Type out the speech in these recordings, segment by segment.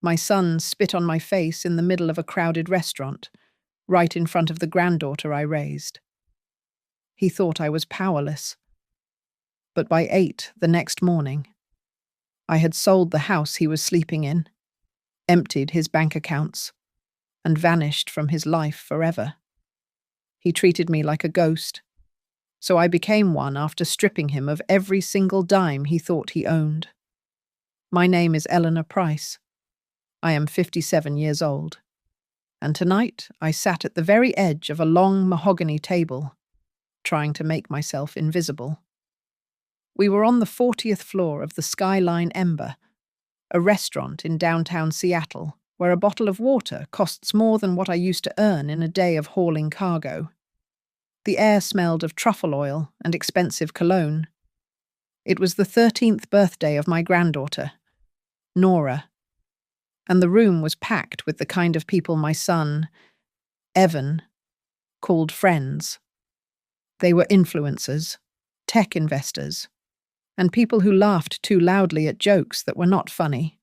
My son spit on my face in the middle of a crowded restaurant, right in front of the granddaughter I raised. He thought I was powerless. But by 8 the next morning, I had sold the house he was sleeping in, emptied his bank accounts, and vanished from his life forever. He treated me like a ghost, so I became one after stripping him of every single dime he thought he owned. My name is Eleanor Price. I am 57 years old, and tonight I sat at the very edge of a long mahogany table, trying to make myself invisible. We were on the 40th floor of the Skyline Ember, a restaurant in downtown Seattle, where a bottle of water costs more than what I used to earn in a day of hauling cargo. The air smelled of truffle oil and expensive cologne. It was the 13th birthday of my granddaughter, Nora, and the room was packed with the kind of people my son, Evan, called friends. They were influencers, tech investors, and people who laughed too loudly at jokes that were not funny.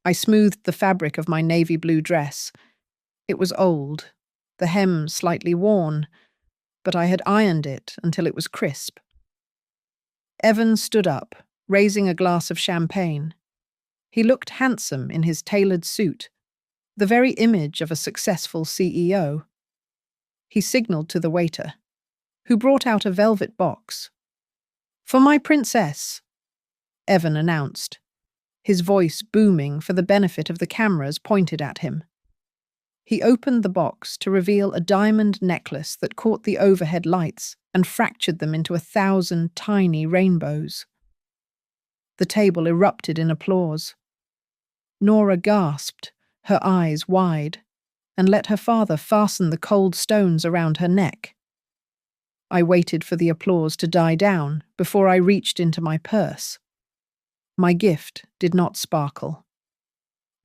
I smoothed the fabric of my navy blue dress. It was old, the hem slightly worn, but I had ironed it until it was crisp. Evan stood up, raising a glass of champagne. He looked handsome in his tailored suit, the very image of a successful CEO. He signaled to the waiter, who brought out a velvet box. "For my princess," Evan announced, his voice booming for the benefit of the cameras pointed at him. He opened the box to reveal a diamond necklace that caught the overhead lights and fractured them into 1,000 tiny rainbows. The table erupted in applause. Nora gasped, her eyes wide, and let her father fasten the cold stones around her neck. I waited for the applause to die down before I reached into my purse. My gift did not sparkle.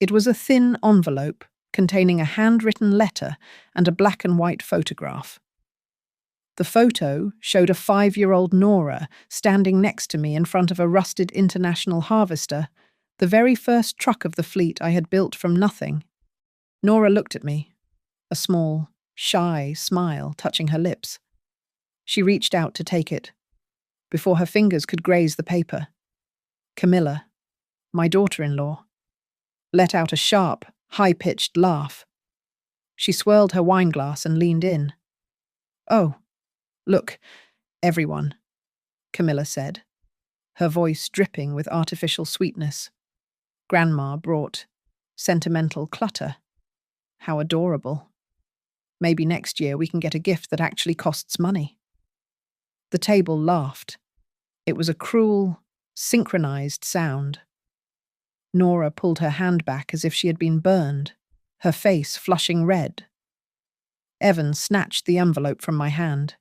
It was a thin envelope containing a handwritten letter and a black and white photograph. The photo showed a 5-year-old Nora standing next to me in front of a rusted International Harvester, the very first truck of the fleet I had built from nothing. Nora looked at me, a small, shy smile touching her lips. She reached out to take it, before her fingers could graze the paper. Camilla, my daughter-in-law, let out a sharp, high-pitched laugh. She swirled her wineglass and leaned in. "Oh, look, everyone," Camilla said, her voice dripping with artificial sweetness. Grandma brought sentimental clutter. How adorable. Maybe next year we can get a gift that actually costs money. The table laughed. It was a cruel, synchronized sound. Nora pulled her hand back as if she had been burned, her face flushing red. Evan snatched the envelope from my hand.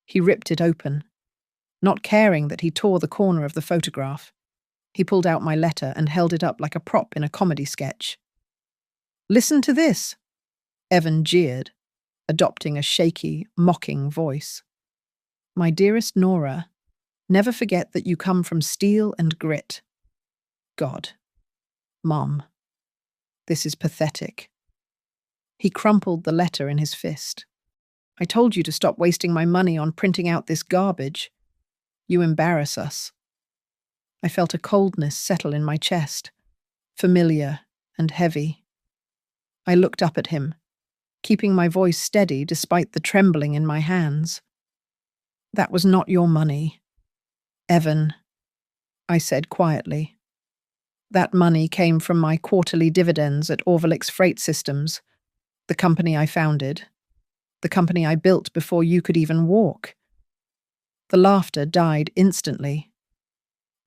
He ripped it open, not caring that he tore the corner of the photograph. He pulled out my letter and held it up like a prop in a comedy sketch. "Listen to this," Evan jeered, adopting a shaky, mocking voice. "My dearest Nora, never forget that you come from steel and grit. God. Mom. This is pathetic." He crumpled the letter in his fist. "I told you to stop wasting my money on printing out this garbage. You embarrass us." I felt a coldness settle in my chest, familiar and heavy. I looked up at him, keeping my voice steady despite the trembling in my hands. "That was not your money, Evan," I said quietly. "That money came from my quarterly dividends at Orvalix Freight Systems, the company I founded, the company I built before you could even walk." The laughter died instantly.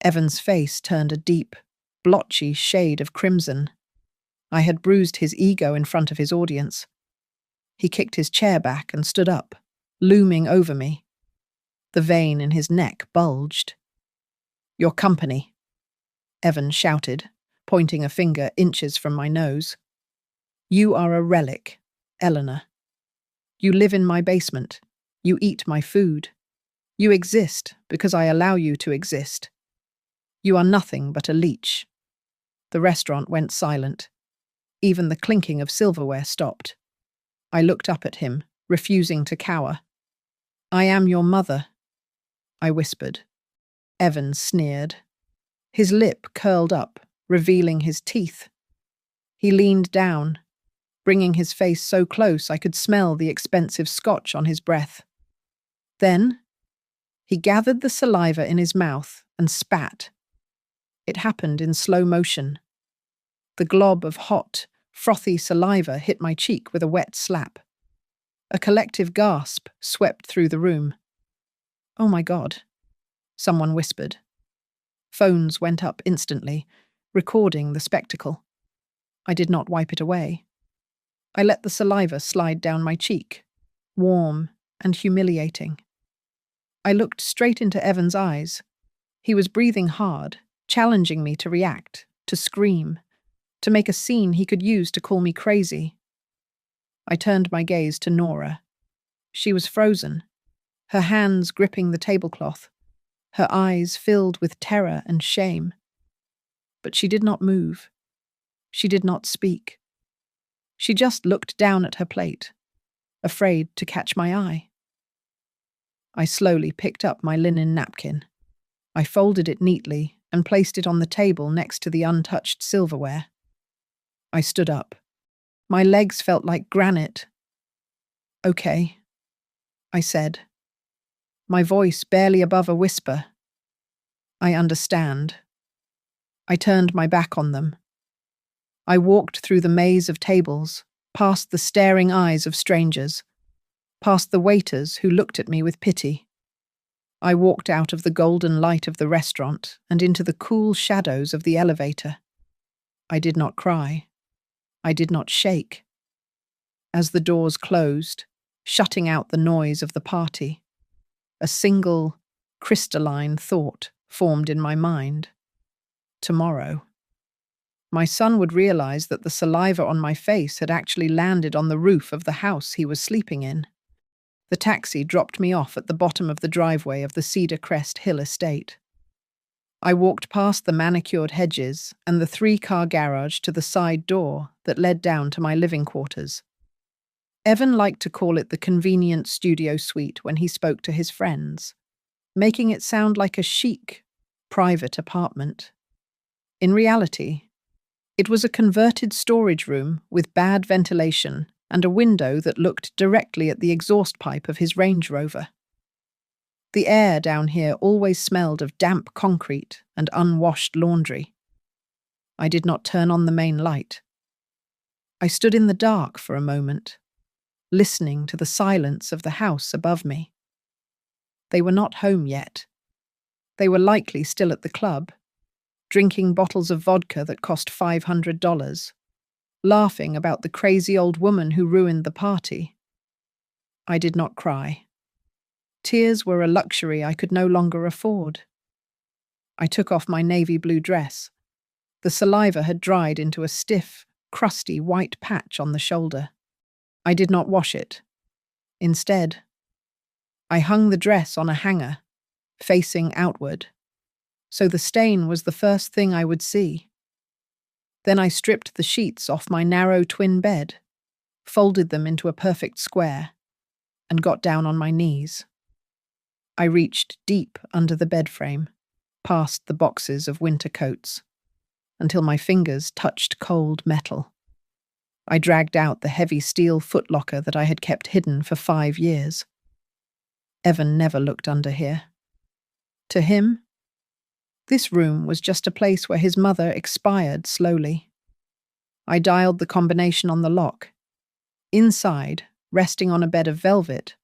Evan's face turned a deep, blotchy shade of crimson. I had bruised his ego in front of his audience. He kicked his chair back and stood up, looming over me. The vein in his neck bulged. "Your company," Evan shouted, pointing a finger inches from my nose. "You are a relic, Eleanor. You live in my basement. You eat my food. You exist because I allow you to exist. You are nothing but a leech." The restaurant went silent. Even the clinking of silverware stopped. I looked up at him, refusing to cower. "I am your mother," I whispered. Evan sneered. His lip curled up, revealing his teeth. He leaned down, bringing his face so close I could smell the expensive scotch on his breath. Then, he gathered the saliva in his mouth and spat. It happened in slow motion. The glob of hot, frothy saliva hit my cheek with a wet slap. A collective gasp swept through the room. "Oh my God," someone whispered. Phones went up instantly, recording the spectacle. I did not wipe it away. I let the saliva slide down my cheek, warm and humiliating. I looked straight into Evan's eyes. He was breathing hard, challenging me to react, to scream, to make a scene he could use to call me crazy. I turned my gaze to Nora. She was frozen, her hands gripping the tablecloth, her eyes filled with terror and shame. But she did not move. She did not speak. She just looked down at her plate, afraid to catch my eye. I slowly picked up my linen napkin. I folded it neatly and placed it on the table next to the untouched silverware. I stood up. My legs felt like granite. "Okay," I said, my voice barely above a whisper. "I understand." I turned my back on them. I walked through the maze of tables, past the staring eyes of strangers, past the waiters who looked at me with pity. I walked out of the golden light of the restaurant and into the cool shadows of the elevator. I did not cry. I did not shake. As the doors closed, shutting out the noise of the party, a single, crystalline thought formed in my mind. Tomorrow, my son would realize that the saliva on my face had actually landed on the roof of the house he was sleeping in. The taxi dropped me off at the bottom of the driveway of the Cedar Crest Hill estate. I walked past the manicured hedges and the 3-car garage to the side door that led down to my living quarters. Evan liked to call it the convenient studio suite when he spoke to his friends, making it sound like a chic, private apartment. In reality, it was a converted storage room with bad ventilation and a window that looked directly at the exhaust pipe of his Range Rover. The air down here always smelled of damp concrete and unwashed laundry. I did not turn on the main light. I stood in the dark for a moment, listening to the silence of the house above me. They were not home yet. They were likely still at the club, drinking bottles of vodka that cost $500, laughing about the crazy old woman who ruined the party. I did not cry. Tears were a luxury I could no longer afford. I took off my navy blue dress. The saliva had dried into a stiff, crusty white patch on the shoulder. I did not wash it. Instead, I hung the dress on a hanger, facing outward, so the stain was the first thing I would see. Then I stripped the sheets off my narrow twin bed, folded them into a perfect square, and got down on my knees. I reached deep under the bed frame, past the boxes of winter coats, until my fingers touched cold metal. I dragged out the heavy steel footlocker that I had kept hidden for 5 years. Evan never looked under here. To him, this room was just a place where his mother expired slowly. I dialed the combination on the lock. Inside, resting on a bed of velvet,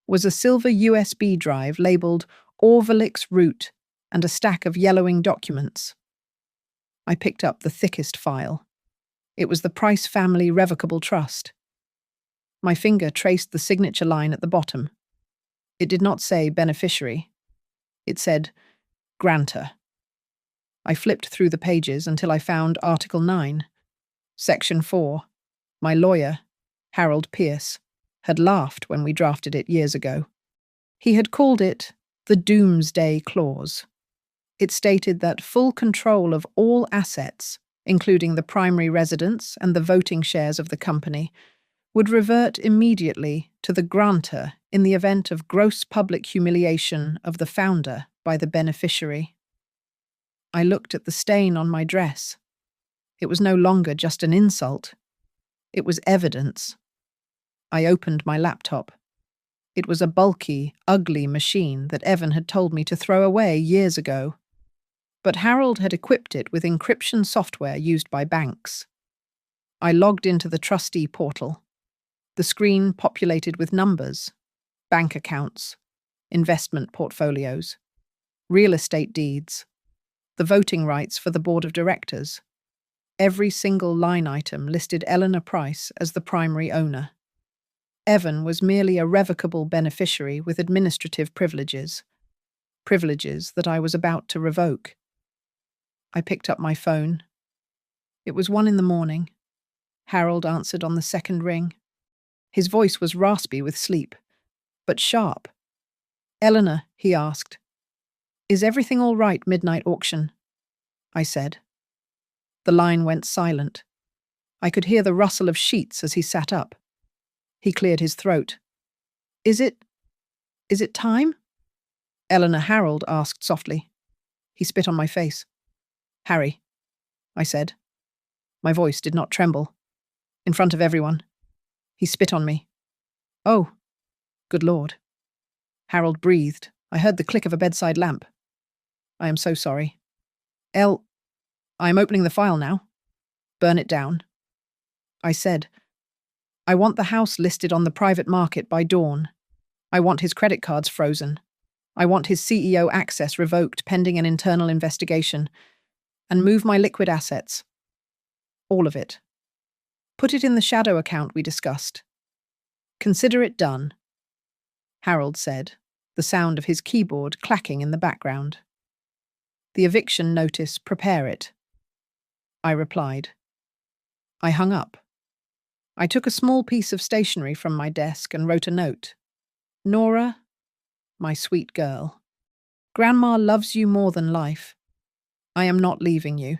was a silver USB drive labeled Orvelix Root and a stack of yellowing documents. I picked up the thickest file. It was the Price Family Revocable Trust. My finger traced the signature line at the bottom. It did not say beneficiary. It said grantor. I flipped through the pages until I found Article 9. Section 4. My lawyer, Harold Pierce, had laughed when we drafted it years ago. He had called it the Doomsday Clause. It stated that full control of all assets, including the primary residence and the voting shares of the company, would revert immediately to the grantor in the event of gross public humiliation of the founder by the beneficiary. I looked at the stain on my dress. It was no longer just an insult. It was evidence. I opened my laptop. It was a bulky, ugly machine that Evan had told me to throw away years ago. But Harold had equipped it with encryption software used by banks. I logged into the trustee portal. The screen populated with numbers, bank accounts, investment portfolios, real estate deeds, the voting rights for the board of directors. Every single line item listed Eleanor Price as the primary owner. Evan was merely a revocable beneficiary with administrative privileges that I was about to revoke. I picked up my phone. It was 1 a.m. Harold answered on the second ring. His voice was raspy with sleep, but sharp. "Eleanor," he asked, "is everything all right, midnight auction?" I said. The line went silent. I could hear the rustle of sheets as he sat up. He cleared his throat. Is it time?" Eleanor, Harold asked softly. He spit on my face. "Harry," I said. My voice did not tremble. In front of everyone. He spit on me. "Oh, good Lord." Harold breathed. I heard the click of a bedside lamp. "I am so sorry. I am opening the file now. Burn it down." I said, "I want the house listed on the private market by dawn. I want his credit cards frozen. I want his CEO access revoked pending an internal investigation. And move my liquid assets. All of it. Put it in the shadow account we discussed. Consider it done," Harold said, the sound of his keyboard clacking in the background. "The eviction notice, prepare it," I replied. I hung up. I took a small piece of stationery from my desk and wrote a note. "Nora, my sweet girl, Grandma loves you more than life. I am not leaving you.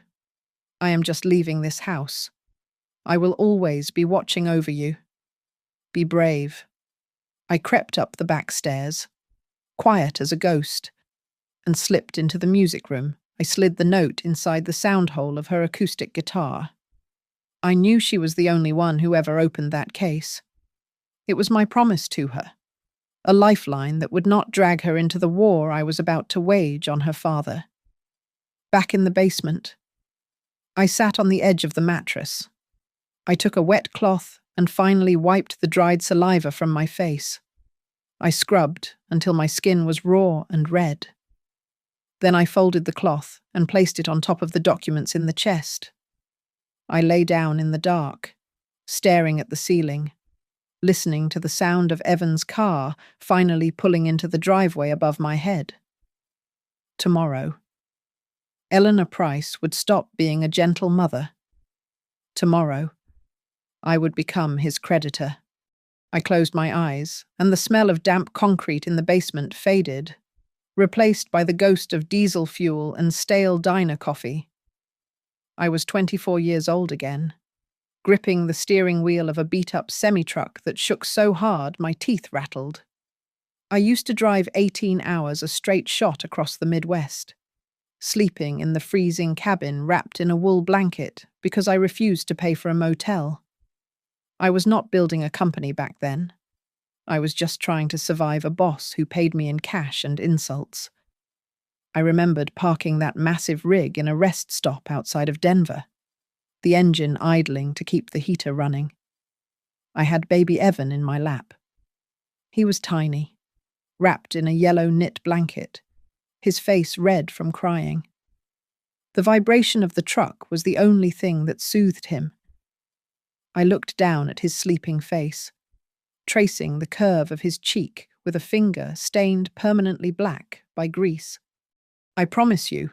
I am just leaving this house. I will always be watching over you. Be brave." I crept up the back stairs, quiet as a ghost, and slipped into the music room. I slid the note inside the sound hole of her acoustic guitar. I knew she was the only one who ever opened that case. It was my promise to her, a lifeline that would not drag her into the war I was about to wage on her father. Back in the basement, I sat on the edge of the mattress. I took a wet cloth and finally wiped the dried saliva from my face. I scrubbed until my skin was raw and red. Then I folded the cloth and placed it on top of the documents in the chest. I lay down in the dark, staring at the ceiling, listening to the sound of Evan's car finally pulling into the driveway above my head. Tomorrow, Eleanor Price would stop being a gentle mother. Tomorrow, I would become his creditor. I closed my eyes, and the smell of damp concrete in the basement faded, replaced by the ghost of diesel fuel and stale diner coffee. I was 24 years old again, gripping the steering wheel of a beat-up semi-truck that shook so hard my teeth rattled. I used to drive 18 hours a straight shot across the Midwest, sleeping in the freezing cabin wrapped in a wool blanket because I refused to pay for a motel. I was not building a company back then. I was just trying to survive a boss who paid me in cash and insults. I remembered parking that massive rig in a rest stop outside of Denver, the engine idling to keep the heater running. I had baby Evan in my lap. He was tiny, wrapped in a yellow knit blanket, his face red from crying. The vibration of the truck was the only thing that soothed him. I looked down at his sleeping face, tracing the curve of his cheek with a finger stained permanently black by grease. "I promise you,"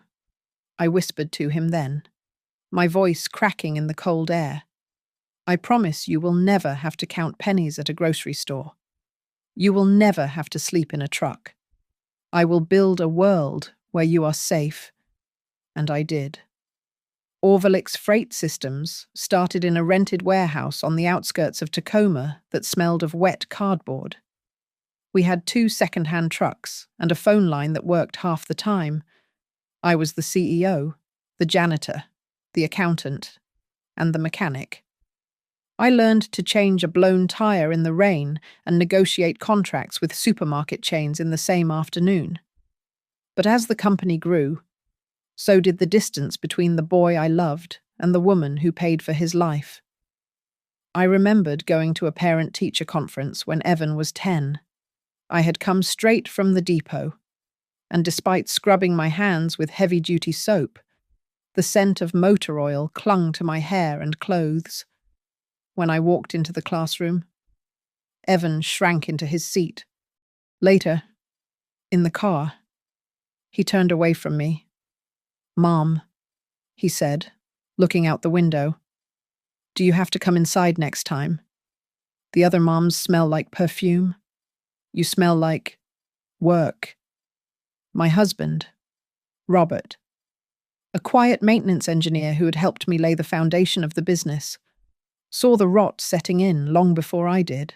I whispered to him then, my voice cracking in the cold air. "I promise you will never have to count pennies at a grocery store. You will never have to sleep in a truck. I will build a world where you are safe." And I did. Orvelik's freight systems started in a rented warehouse on the outskirts of Tacoma that smelled of wet cardboard. We had 2 second-hand trucks and a phone line that worked half the time. I was the CEO, the janitor, the accountant, and the mechanic. I learned to change a blown tire in the rain and negotiate contracts with supermarket chains in the same afternoon. But as the company grew, so did the distance between the boy I loved and the woman who paid for his life. I remembered going to a parent-teacher conference when Evan was 10. I had come straight from the depot, and despite scrubbing my hands with heavy-duty soap, the scent of motor oil clung to my hair and clothes. When I walked into the classroom, Evan shrank into his seat. Later, in the car, he turned away from me. "Mom," he said, looking out the window, "do you have to come inside next time? The other moms smell like perfume. You smell like work." My husband, Robert, a quiet maintenance engineer who had helped me lay the foundation of the business, saw the rot setting in long before I did.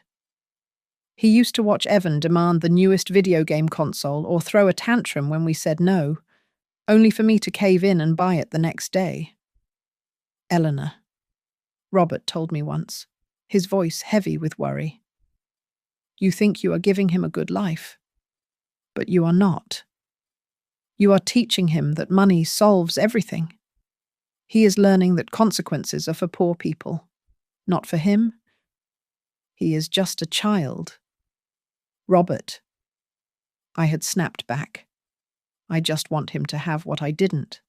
He used to watch Evan demand the newest video game console or throw a tantrum when we said no, only for me to cave in and buy it the next day. "Eleanor," Robert told me once, his voice heavy with worry, "you think you are giving him a good life, but you are not. You are teaching him that money solves everything. He is learning that consequences are for poor people, not for him. He is just a child." "Robert," I had snapped back. "I just want him to have what I didn't."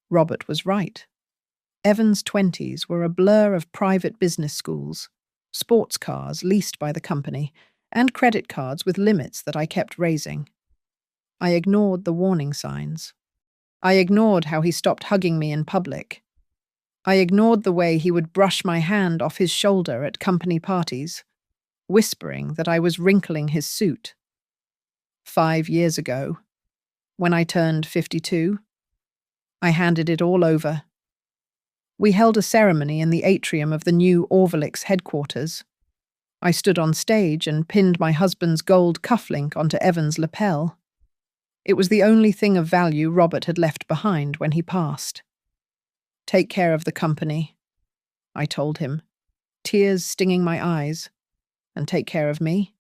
Robert was right. Evan's 20s were a blur of private business schools, sports cars leased by the company, and credit cards with limits that I kept raising. I ignored the warning signs. I ignored how he stopped hugging me in public. I ignored the way he would brush my hand off his shoulder at company parties, whispering that I was wrinkling his suit. 5 years ago, when I turned 52, I handed it all over. We held a ceremony in the atrium of the new Orvelik's headquarters. I stood on stage and pinned my husband's gold cufflink onto Evan's lapel. It was the only thing of value Robert had left behind when he passed. "Take care of the company," I told him, tears stinging my eyes, "and take care of me."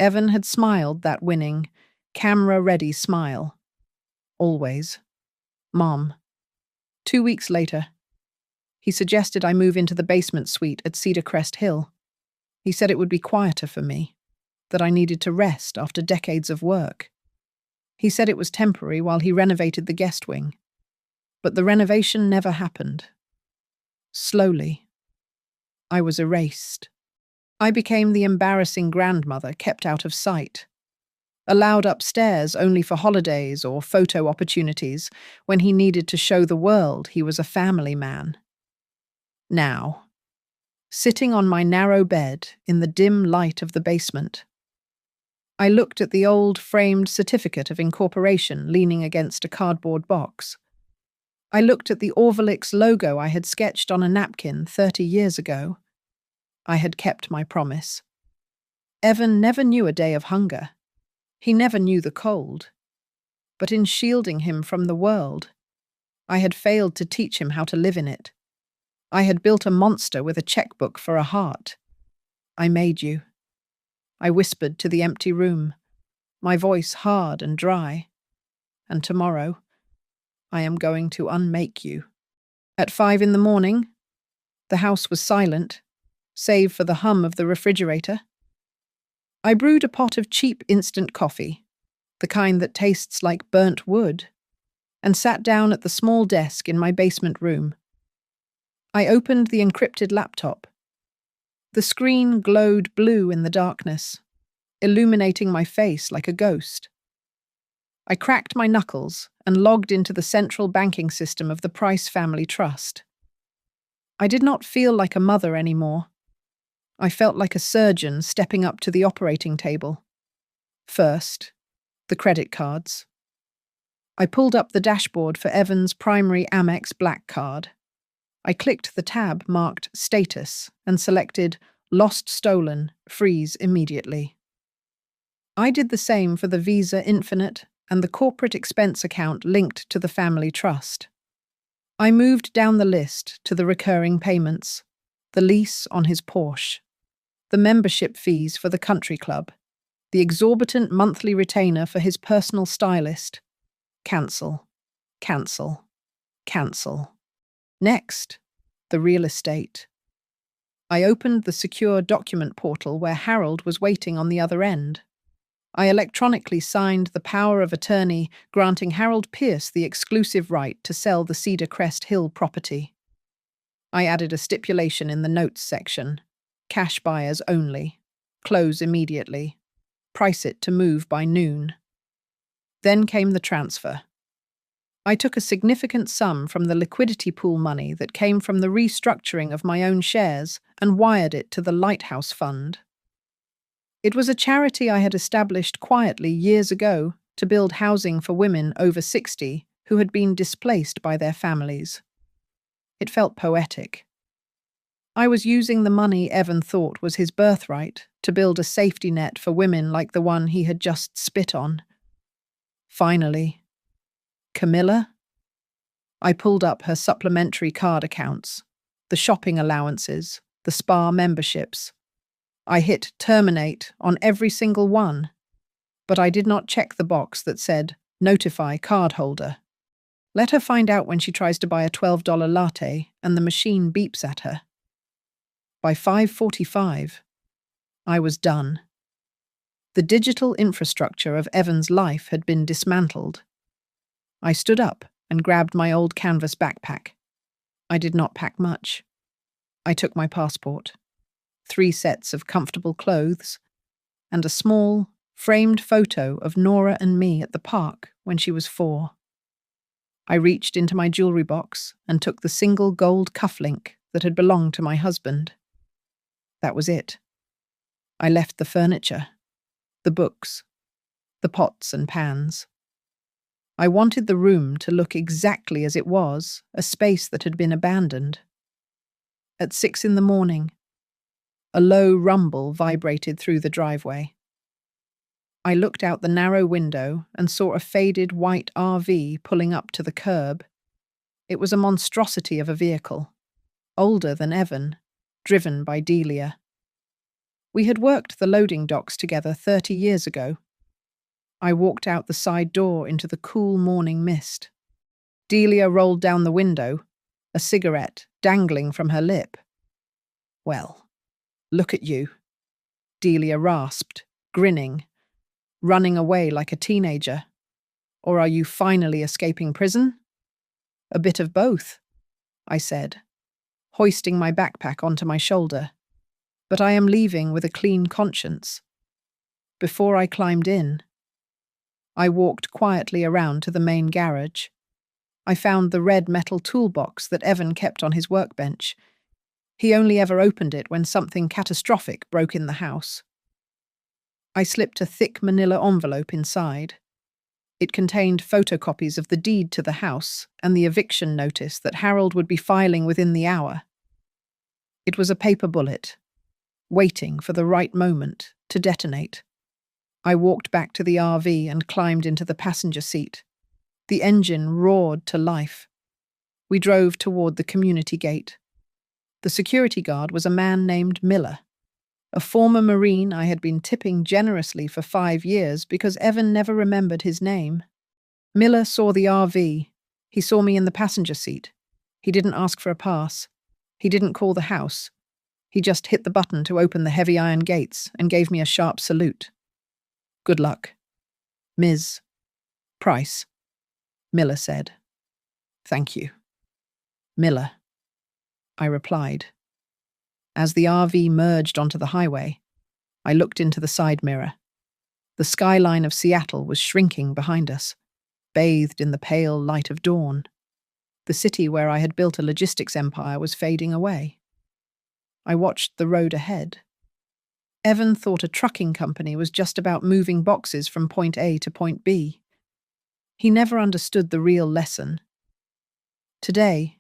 Evan had smiled that winning, camera-ready smile. Always. "Mom." 2 weeks later, he suggested I move into the basement suite at Cedar Crest Hill. He said it would be quieter for me, that I needed to rest after decades of work. He said it was temporary while he renovated the guest wing. But the renovation never happened. Slowly, I was erased. I became the embarrassing grandmother kept out of sight, allowed upstairs only for holidays or photo opportunities when he needed to show the world he was a family man. Now, sitting on my narrow bed in the dim light of the basement, I looked at the old framed certificate of incorporation leaning against a cardboard box. I looked at the Orvelik's logo I had sketched on a napkin 30 years ago. I had kept my promise. Evan never knew a day of hunger. He never knew the cold. But in shielding him from the world, I had failed to teach him how to live in it. I had built a monster with a checkbook for a heart. "I made you," I whispered to the empty room, my voice hard and dry. "And tomorrow, I am going to unmake you." At 5 in the morning, the house was silent, save for the hum of the refrigerator. I brewed a pot of cheap instant coffee, the kind that tastes like burnt wood, and sat down at the small desk in my basement room. I opened the encrypted laptop. The screen glowed blue in the darkness, illuminating my face like a ghost. I cracked my knuckles and logged into the central banking system of the Price Family Trust. I did not feel like a mother anymore. I felt like a surgeon stepping up to the operating table. First, the credit cards. I pulled up the dashboard for Evan's primary Amex Black Card. I clicked the tab marked Status and selected Lost Stolen, Freeze immediately. I did the same for the Visa Infinite and the corporate expense account linked to the family trust. I moved down the list to the recurring payments, the lease on his Porsche, the membership fees for the country club, the exorbitant monthly retainer for his personal stylist. Cancel, cancel, cancel. Next, the real estate. I opened the secure document portal where Harold was waiting on the other end. I electronically signed the power of attorney granting Harold Pierce the exclusive right to sell the Cedar Crest Hill property. I added a stipulation in the notes section. Cash buyers only. Close immediately. Price it to move by noon. Then came the transfer. I took a significant sum from the liquidity pool money that came from the restructuring of my own shares and wired it to the Lighthouse Fund. It was a charity I had established quietly years ago to build housing for women over 60 who had been displaced by their families. It felt poetic. I was using the money Evan thought was his birthright to build a safety net for women like the one he had just spit on. Finally, Camilla? I pulled up her supplementary card accounts, the shopping allowances, the spa memberships. I hit terminate on every single one, but I did not check the box that said notify cardholder. Let her find out when she tries to buy a $12 latte and the machine beeps at her. By 5:45, I was done. The digital infrastructure of Evan's life had been dismantled. I stood up and grabbed my old canvas backpack. I did not pack much. I took my passport, 3 sets of comfortable clothes, and a small, framed photo of Nora and me at the park when she was 4. I reached into my jewelry box and took the single gold cufflink that had belonged to my husband. That was it. I left the furniture, the books, the pots and pans. I wanted the room to look exactly as it was, a space that had been abandoned. At 6 a.m, a low rumble vibrated through the driveway. I looked out the narrow window and saw a faded white RV pulling up to the curb. It was a monstrosity of a vehicle, older than Evan, driven by Delia. We had worked the loading docks together 30 years ago. I walked out the side door into the cool morning mist. Delia rolled down the window, a cigarette dangling from her lip. "Well, look at you," Delia rasped, grinning. "Running away like a teenager? Or are you finally escaping prison?" "A bit of both," I said, hoisting my backpack onto my shoulder. "But I am leaving with a clean conscience." Before I climbed in, I walked quietly around to the main garage. I found the red metal toolbox that Evan kept on his workbench. He only ever opened it when something catastrophic broke in the house. I slipped a thick manila envelope inside. It contained photocopies of the deed to the house and the eviction notice that Harold would be filing within the hour. It was a paper bullet, waiting for the right moment to detonate. I walked back to the RV and climbed into the passenger seat. The engine roared to life. We drove toward the community gate. The security guard was a man named Miller, a former Marine I had been tipping generously for 5 years because Evan never remembered his name. Miller saw the RV. He saw me in the passenger seat. He didn't ask for a pass. He didn't call the house. He just hit the button to open the heavy iron gates and gave me a sharp salute. "Good luck, Ms. Price," Miller said. "Thank you, Miller," I replied. As the RV merged onto the highway, I looked into the side mirror. The skyline of Seattle was shrinking behind us, bathed in the pale light of dawn. The city where I had built a logistics empire was fading away. I watched the road ahead. Evan thought a trucking company was just about moving boxes from point A to point B. He never understood the real lesson. Today,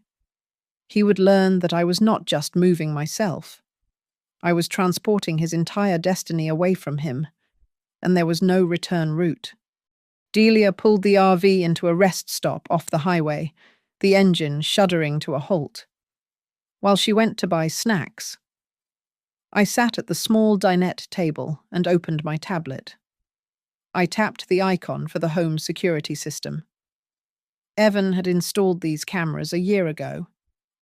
he would learn that I was not just moving myself. I was transporting his entire destiny away from him, and there was no return route. Delia pulled the RV into a rest stop off the highway, the engine shuddering to a halt. While she went to buy snacks, I sat at the small dinette table and opened my tablet. I tapped the icon for the home security system. Evan had installed these cameras a year ago,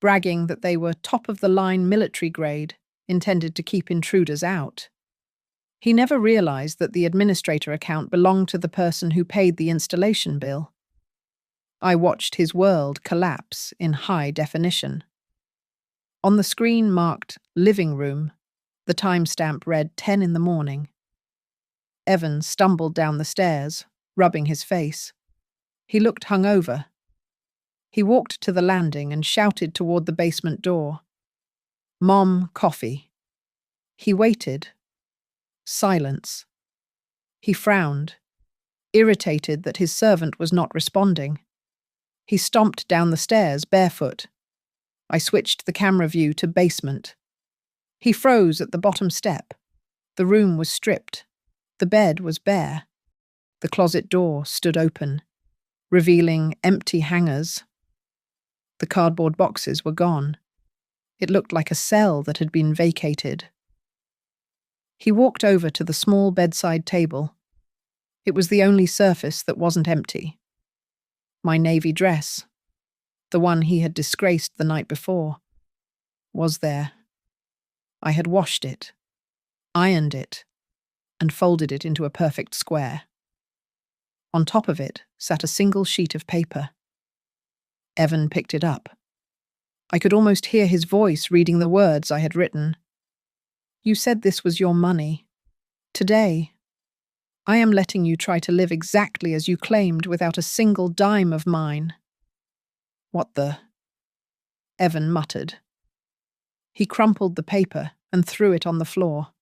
bragging that they were top-of-the-line military grade, intended to keep intruders out. He never realized that the administrator account belonged to the person who paid the installation bill. I watched his world collapse in high definition. On the screen marked living room, the timestamp read 10 in the morning. Evan stumbled down the stairs, rubbing his face. He looked hungover. He walked to the landing and shouted toward the basement door. "Mom, coffee." He waited. Silence. He frowned, irritated that his servant was not responding. He stomped down the stairs barefoot. I switched the camera view to basement. He froze at the bottom step. The room was stripped. The bed was bare. The closet door stood open, revealing empty hangers. The cardboard boxes were gone. It looked like a cell that had been vacated. He walked over to the small bedside table. It was the only surface that wasn't empty. My navy dress, the one he had disgraced the night before, was there. I had washed it, ironed it, and folded it into a perfect square. On top of it sat a single sheet of paper. Evan picked it up. I could almost hear his voice reading the words I had written. "You said this was your money. Today, I am letting you try to live exactly as you claimed without a single dime of mine." "What the?" Evan muttered. He crumpled the paper and threw it on the floor.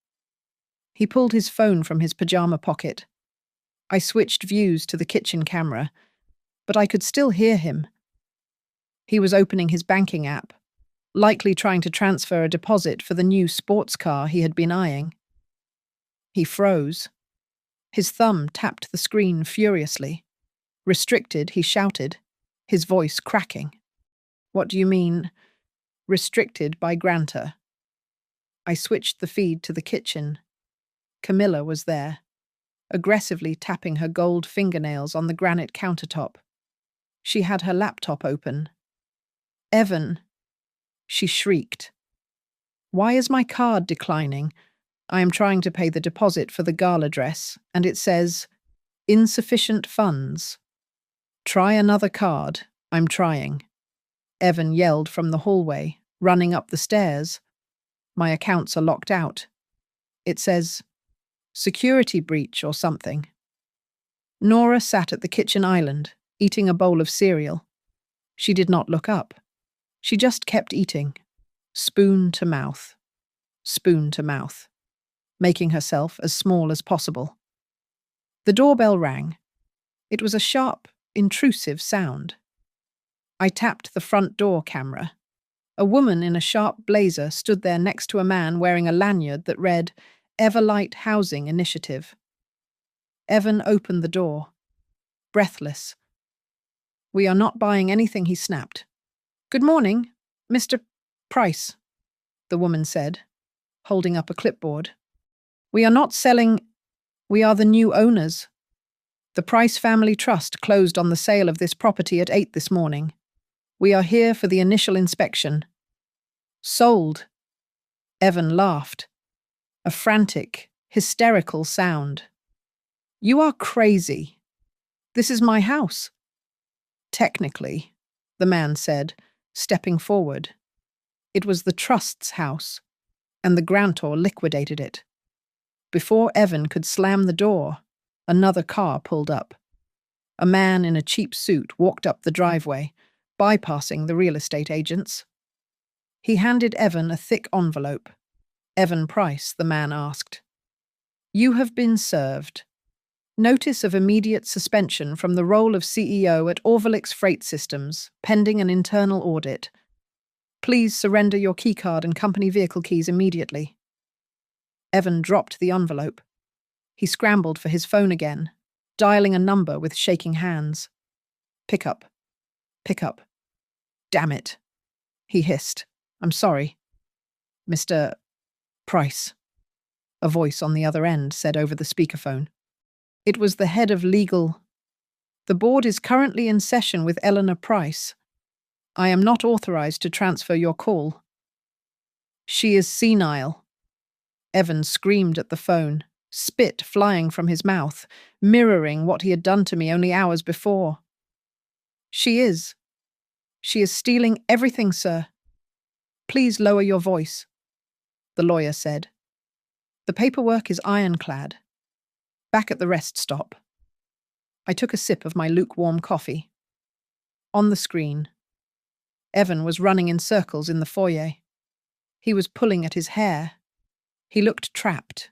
He pulled his phone from his pajama pocket. I switched views to the kitchen camera, but I could still hear him. He was opening his banking app, likely trying to transfer a deposit for the new sports car he had been eyeing. He froze. His thumb tapped the screen furiously. "Restricted," he shouted, his voice cracking. "What do you mean, restricted by grantor?" I switched the feed to the kitchen. Camilla was there, aggressively tapping her gold fingernails on the granite countertop. She had her laptop open. "Evan," she shrieked. "Why is my card declining? I am trying to pay the deposit for the gala dress, and it says, insufficient funds. Try another card. I'm trying." Evan yelled from the hallway, running up the stairs. "My accounts are locked out. It says, security breach or something." Nora sat at the kitchen island, eating a bowl of cereal. She did not look up. She just kept eating, spoon to mouth, making herself as small as possible. The doorbell rang. It was a sharp, intrusive sound. I tapped the front door camera. A woman in a sharp blazer stood there next to a man wearing a lanyard that read, Everlight Housing Initiative. Evan opened the door, breathless. "We are not buying anything," he snapped. "Good morning, Mr. Price," the woman said, holding up a clipboard. "We are not selling. We are the new owners. The Price Family Trust closed on the sale of this property at 8 this morning. We are here for the initial inspection." "Sold." Evan laughed. A frantic, hysterical sound. "You are crazy. This is my house." "Technically," the man said, stepping forward. "It was the trust's house, and the grantor liquidated it." Before Evan could slam the door, another car pulled up. A man in a cheap suit walked up the driveway, bypassing the real estate agents. He handed Evan a thick envelope. "Evan Price," the man asked. "You have been served." Notice of immediate suspension from the role of CEO at Orvalix Freight Systems, pending an internal audit. Please surrender your keycard and company vehicle keys immediately. Evan dropped the envelope. He scrambled for his phone again, dialing a number with shaking hands. Pick up. Pick up. Damn it, he hissed. I'm sorry. Mr. Price, a voice on the other end said over the speakerphone. It was the head of legal. The board is currently in session with Eleanor Price. I am not authorized to transfer your call. She is senile. Evan screamed at the phone, spit flying from his mouth, mirroring what he had done to me only hours before. She is. She is stealing everything, sir. Please lower your voice, the lawyer said. The paperwork is ironclad. Back at the rest stop. I took a sip of my lukewarm coffee. On the screen, Evan was running in circles in the foyer. He was pulling at his hair. He looked trapped.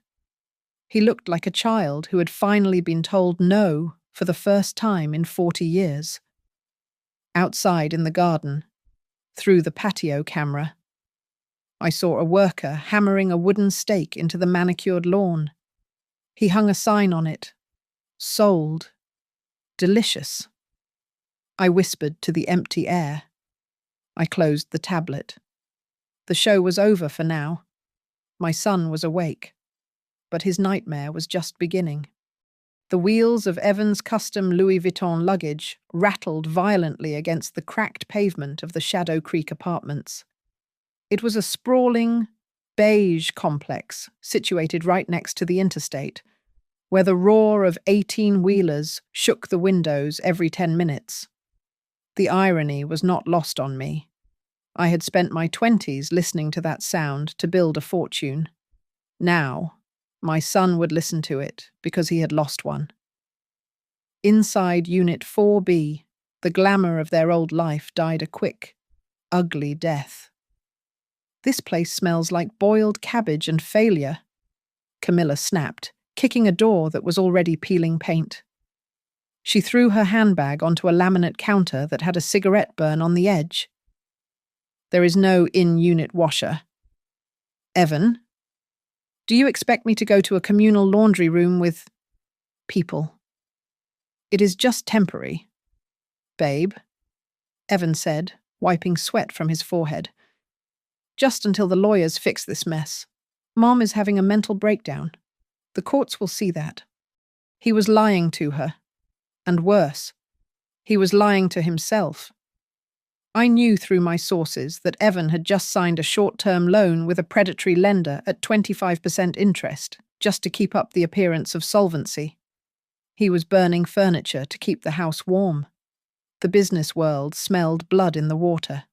He looked like a child who had finally been told no for the first time in 40 years. Outside in the garden, through the patio camera, I saw a worker hammering a wooden stake into the manicured lawn. He hung a sign on it. Sold. Delicious. I whispered to the empty air. I closed the tablet. The show was over for now. My son was awake, but his nightmare was just beginning. The wheels of Evan's custom Louis Vuitton luggage rattled violently against the cracked pavement of the Shadow Creek apartments. It was a sprawling, beige complex situated right next to the interstate, where the roar of 18-wheelers shook the windows every 10 minutes. The irony was not lost on me. I had spent my 20s listening to that sound to build a fortune. Now, my son would listen to it because he had lost one. Inside Unit 4B, the glamour of their old life died a quick, ugly death. This place smells like boiled cabbage and failure, Camilla snapped, kicking a door that was already peeling paint. She threw her handbag onto a laminate counter that had a cigarette burn on the edge. There is no in-unit washer. Evan, do you expect me to go to a communal laundry room with people? It is just temporary. Babe, Evan said, wiping sweat from his forehead. Just until the lawyers fix this mess. Mom is having a mental breakdown. The courts will see that. He was lying to her. And worse, he was lying to himself. I knew through my sources that Evan had just signed a short-term loan with a predatory lender at 25% interest, just to keep up the appearance of solvency. He was burning furniture to keep the house warm. The business world smelled blood in the water.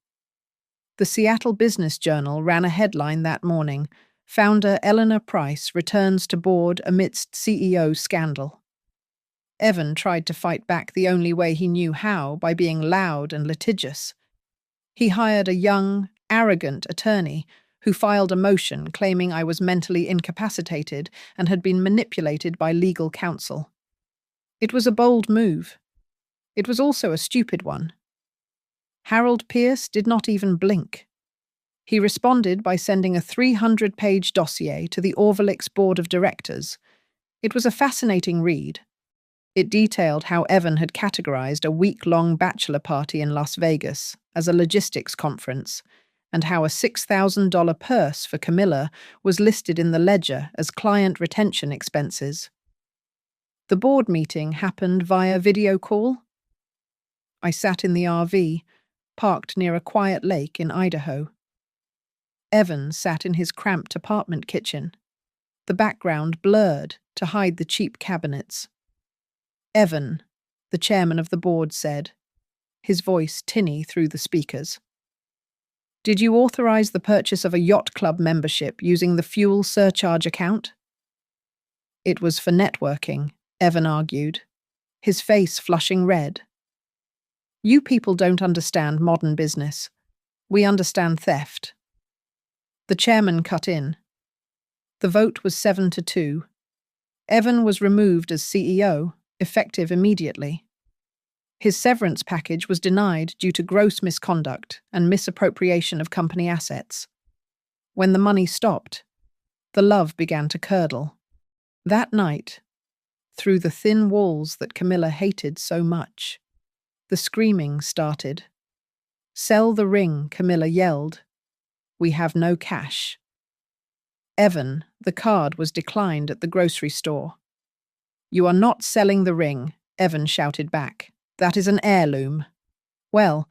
The Seattle Business Journal ran a headline that morning: Founder Eleanor Price returns to board amidst CEO scandal. Evan tried to fight back the only way he knew how, by being loud and litigious. He hired a young, arrogant attorney who filed a motion claiming I was mentally incapacitated and had been manipulated by legal counsel. It was a bold move. It was also a stupid one. Harold Pierce did not even blink. He responded by sending a 300-page dossier to the Orvalix Board of Directors. It was a fascinating read. It detailed how Evan had categorized a week-long bachelor party in Las Vegas as a logistics conference, and how a $6,000 purse for Camilla was listed in the ledger as client retention expenses. The board meeting happened via video call. I sat in the RV, parked near a quiet lake in Idaho. Evan sat in his cramped apartment kitchen, the background blurred to hide the cheap cabinets. Evan, the chairman of the board said, his voice tinny through the speakers. Did you authorize the purchase of a yacht club membership using the fuel surcharge account? It was for networking, Evan argued, his face flushing red. You people don't understand modern business. We understand theft. The chairman cut in. The vote was 7-2. Evan was removed as CEO, effective immediately. His severance package was denied due to gross misconduct and misappropriation of company assets. When the money stopped, the love began to curdle. That night, through the thin walls that Camilla hated so much, the screaming started. "Sell the ring," Camilla yelled. "We have no cash." Evan, the card was declined at the grocery store. "You are not selling the ring," Evan shouted back. "That is an heirloom." "Well,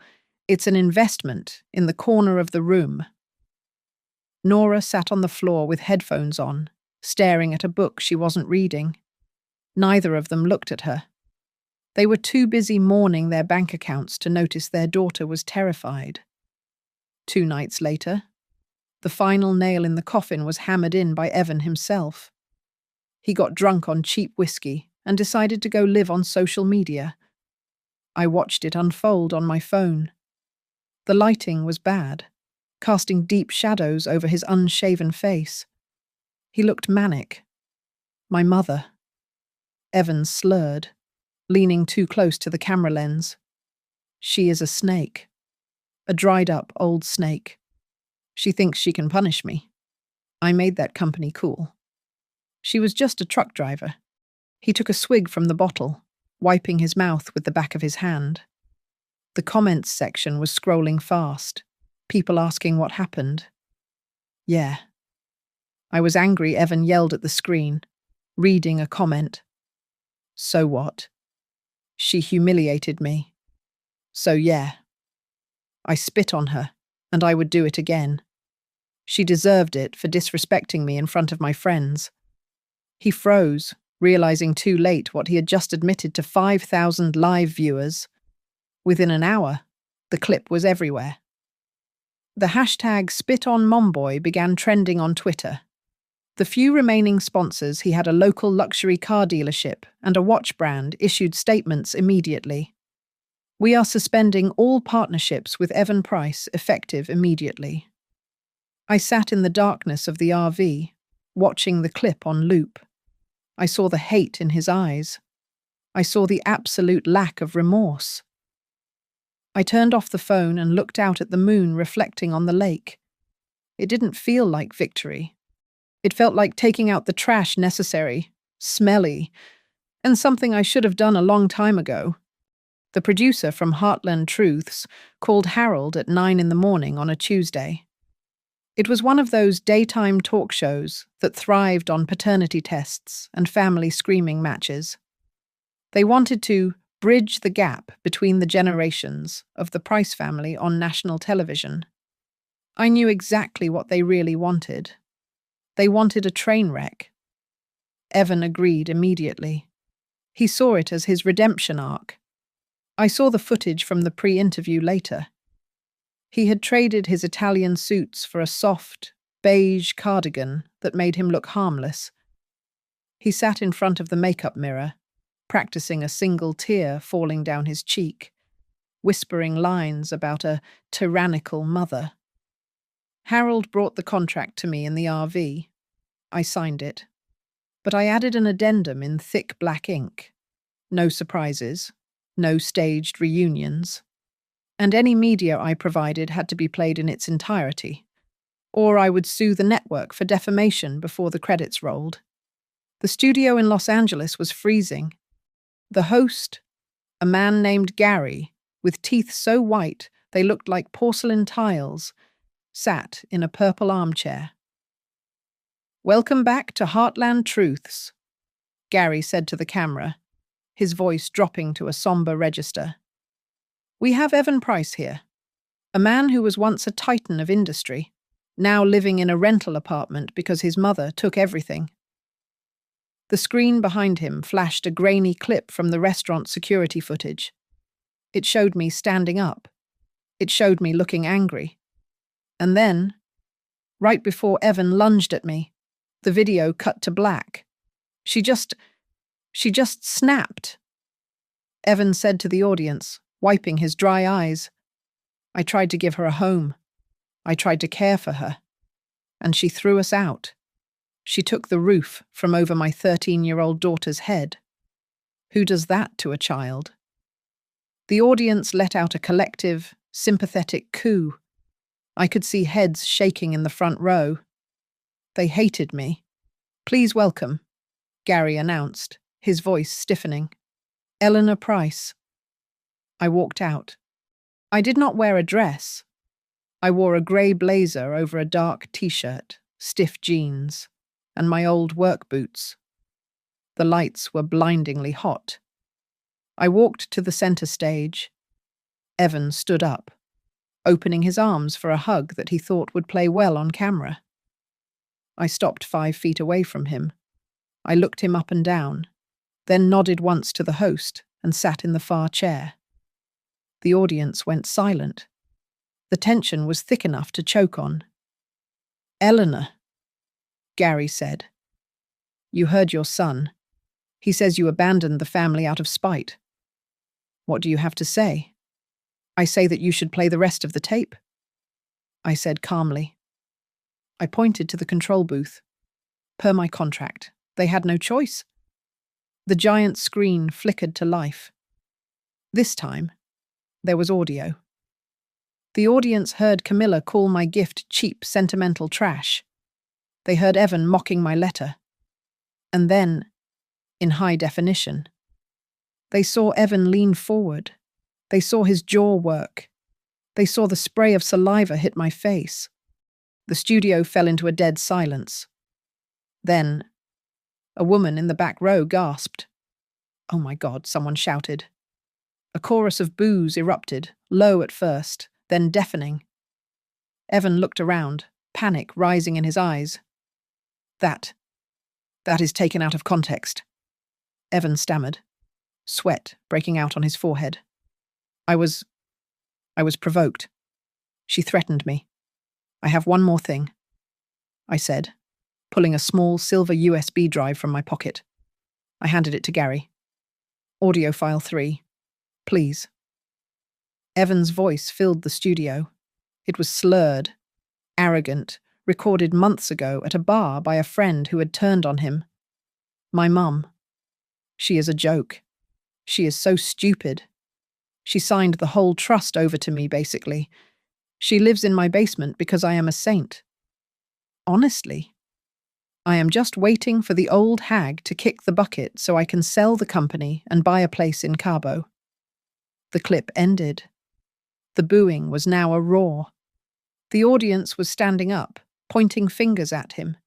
it's an investment in the corner of the room." Nora sat on the floor with headphones on, staring at a book she wasn't reading. Neither of them looked at her. They were too busy mourning their bank accounts to notice their daughter was terrified. 2 nights later, the final nail in the coffin was hammered in by Evan himself. He got drunk on cheap whiskey and decided to go live on social media. I watched it unfold on my phone. The lighting was bad, casting deep shadows over his unshaven face. He looked manic. "My mother." Evan slurred, leaning too close to the camera lens. "She is a snake. A dried-up old snake. She thinks she can punish me. I made that company cool." "She was just a truck driver." He took a swig from the bottle, wiping his mouth with the back of his hand. The comments section was scrolling fast, people asking what happened. "Yeah." I was angry. Evan yelled at the screen, reading a comment. "So what?" "She humiliated me." "So yeah." I spit on her, and I would do it again. She deserved it for disrespecting me in front of my friends. He froze, realizing too late what he had just admitted to 5,000 live viewers. Within an hour, the clip was everywhere. The hashtag #SpitOnMomboy began trending on Twitter. The few remaining sponsors, he had a local luxury car dealership and a watch brand, issued statements immediately. "We are suspending all partnerships with Evan Price, effective immediately." I sat in the darkness of the RV, watching the clip on loop. I saw the hate in his eyes. I saw the absolute lack of remorse. I turned off the phone and looked out at the moon reflecting on the lake. It didn't feel like victory. It felt like taking out the trash necessary, smelly, and something I should have done a long time ago. The producer from Heartland Truths called Harold at 9 in the morning on a Tuesday. It was one of those daytime talk shows that thrived on paternity tests and family screaming matches. They wanted to bridge the gap between the generations of the Price family on national television. I knew exactly what they really wanted. They wanted a train wreck. Evan agreed immediately. He saw it as his redemption arc. I saw the footage from the pre-interview later. He had traded his Italian suits for a soft, beige cardigan that made him look harmless. He sat in front of the makeup mirror, practicing a single tear falling down his cheek, whispering lines about a tyrannical mother. Harold brought the contract to me in the RV. I signed it. But I added an addendum in thick black ink. No surprises, no staged reunions. And any media I provided had to be played in its entirety, or I would sue the network for defamation before the credits rolled. The studio in Los Angeles was freezing. The host, a man named Gary, with teeth so white they looked like porcelain tiles, sat in a purple armchair. "Welcome back to Heartland Truths," Gary said to the camera, his voice dropping to a somber register. "We have Evan Price here, a man who was once a titan of industry, now living in a rental apartment because his mother took everything." The screen behind him flashed a grainy clip from the restaurant security footage. It showed me standing up. It showed me looking angry. And then, right before Evan lunged at me, the video cut to black. She just snapped. Evan said to the audience, wiping his dry eyes, "I tried to give her a home. I tried to care for her. And she threw us out." She took the roof from over my 13-year-old daughter's head. Who does that to a child? The audience let out a collective, sympathetic coo. I could see heads shaking in the front row. They hated me. "Please welcome," Gary announced, his voice stiffening. "Eleanor Price." I walked out. I did not wear a dress. I wore a grey blazer over a dark t-shirt, stiff jeans, and my old work boots. The lights were blindingly hot. I walked to the center stage. Evan stood up, opening his arms for a hug that he thought would play well on camera. I stopped 5 feet away from him. I looked him up and down, then nodded once to the host and sat in the far chair. The audience went silent. The tension was thick enough to choke on. "Eleanor," Gary said. "You heard your son. He says you abandoned the family out of spite. What do you have to say?" "I say that you should play the rest of the tape," I said calmly. I pointed to the control booth. Per my contract, they had no choice. The giant screen flickered to life. This time, there was audio. The audience heard Camilla call my gift cheap, sentimental trash. They heard Evan mocking my letter. And then, in high definition, they saw Evan lean forward. They saw his jaw work. They saw the spray of saliva hit my face. The studio fell into a dead silence. Then, a woman in the back row gasped. "Oh my God," someone shouted. A chorus of boos erupted, low at first, then deafening. Evan looked around, panic rising in his eyes. That is taken out of context," Evan stammered, sweat breaking out on his forehead. I was provoked. She threatened me. "I have one more thing," I said, pulling a small silver USB drive from my pocket. I handed it to Gary. "Audio file 3. Please." Evan's voice filled the studio. It was slurred, arrogant, recorded months ago at a bar by a friend who had turned on him. "My mum. She is a joke. She is so stupid. She signed the whole trust over to me, basically. She lives in my basement because I am a saint. Honestly, I am just waiting for the old hag to kick the bucket so I can sell the company and buy a place in Cabo." The clip ended. The booing was now a roar. The audience was standing up, pointing fingers at him.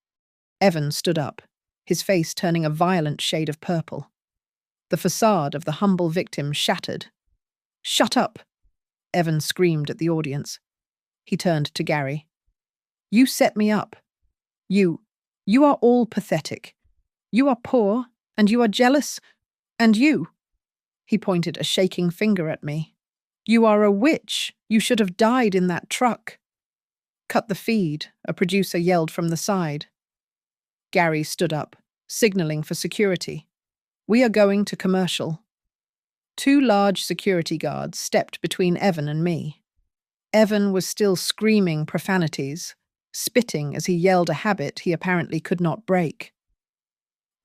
Evan stood up, his face turning a violent shade of purple. The facade of the humble victim shattered. "Shut up!" Evan screamed at the audience. He turned to Gary. "You set me up. You are all pathetic. You are poor, and you are jealous, and you," he pointed a shaking finger at me, "you are a witch. You should have died in that truck." "Cut the feed," a producer yelled from the side. Gary stood up, signaling for security. "We are going to commercial." 2 large security guards stepped between Evan and me. Evan was still screaming profanities, spitting as he yelled a habit he apparently could not break.